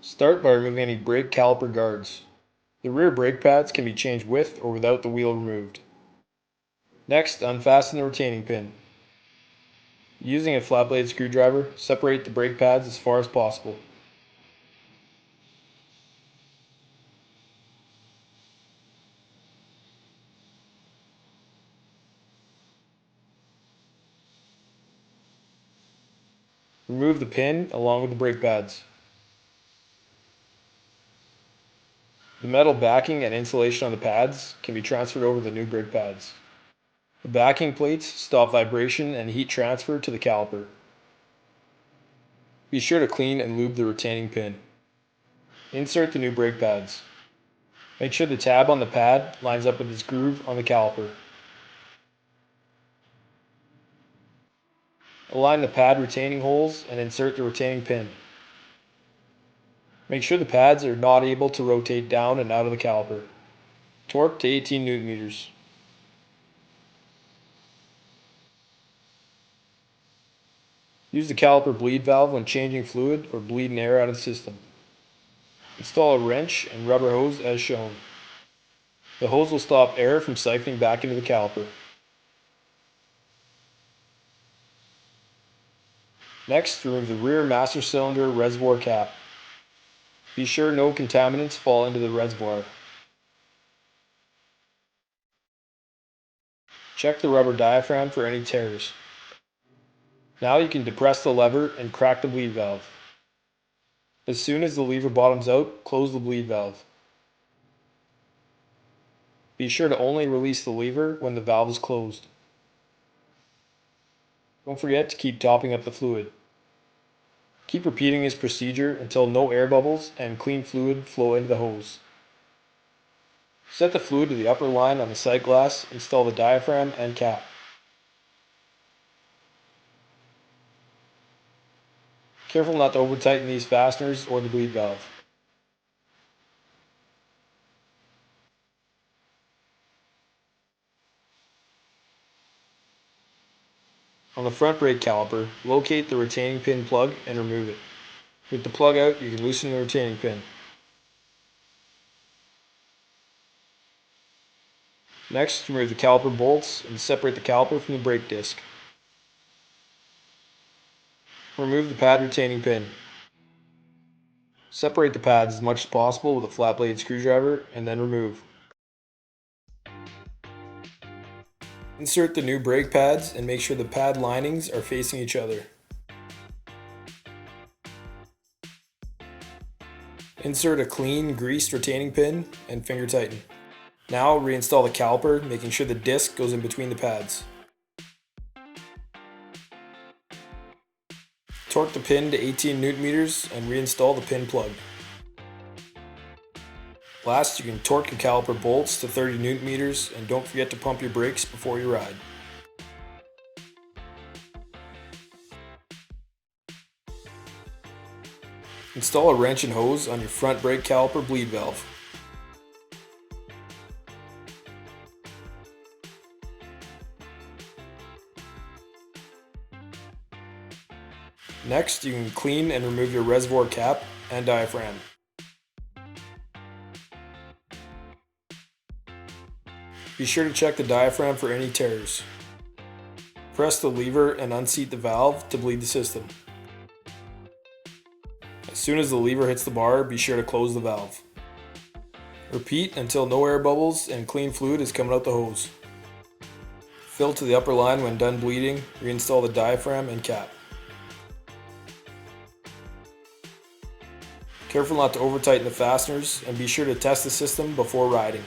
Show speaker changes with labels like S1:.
S1: Start by removing any brake caliper guards. The rear brake pads can be changed with or without the wheel removed. Next, unfasten the retaining pin. Using a flat blade screwdriver, separate the brake pads as far as possible. Remove the pin along with the brake pads. The metal backing and insulation on the pads can be transferred over the new brake pads. The backing plates stop vibration and heat transfer to the caliper. Be sure to clean and lube the retaining pin. Insert the new brake pads. Make sure the tab on the pad lines up with its groove on the caliper. Align the pad retaining holes and insert the retaining pin. Make sure the pads are not able to rotate down and out of the caliper. Torque to 18 Newton meters. Use the caliper bleed valve when changing fluid or bleeding air out of the system. Install a wrench and rubber hose as shown. The hose will stop air from siphoning back into the caliper. Next, remove the rear master cylinder reservoir cap. Be sure no contaminants fall into the reservoir. Check the rubber diaphragm for any tears. Now you can depress the lever and crack the bleed valve. As soon as the lever bottoms out, close the bleed valve. Be sure to only release the lever when the valve is closed. Don't forget to keep topping up the fluid. Keep repeating this procedure until no air bubbles and clean fluid flow into the hose. Set the fluid to the upper line on the sight glass, install the diaphragm and cap. Careful not to over tighten these fasteners or the bleed valve. On the front brake caliper, locate the retaining pin plug and remove it. With the plug out, you can loosen the retaining pin. Next, remove the caliper bolts and separate the caliper from the brake disc. Remove the pad retaining pin. Separate the pads as much as possible with a flat blade screwdriver and then remove. Insert the new brake pads and make sure the pad linings are facing each other. Insert a clean, greased retaining pin and finger tighten. Now reinstall the caliper, making sure the disc goes in between the pads. Torque the pin to 18 Newton meters and reinstall the pin plug. Last, you can torque your caliper bolts to 30 Newton meters and don't forget to pump your brakes before you ride. Install a wrench and hose on your front brake caliper bleed valve. Next, you can clean and remove your reservoir cap and diaphragm. Be sure to check the diaphragm for any tears. Press the lever and unseat the valve to bleed the system. As soon as the lever hits the bar, be sure to close the valve. Repeat until no air bubbles and clean fluid is coming out the hose. Fill to the upper line when done bleeding, reinstall the diaphragm and cap. Careful not to over tighten the fasteners and be sure to test the system before riding.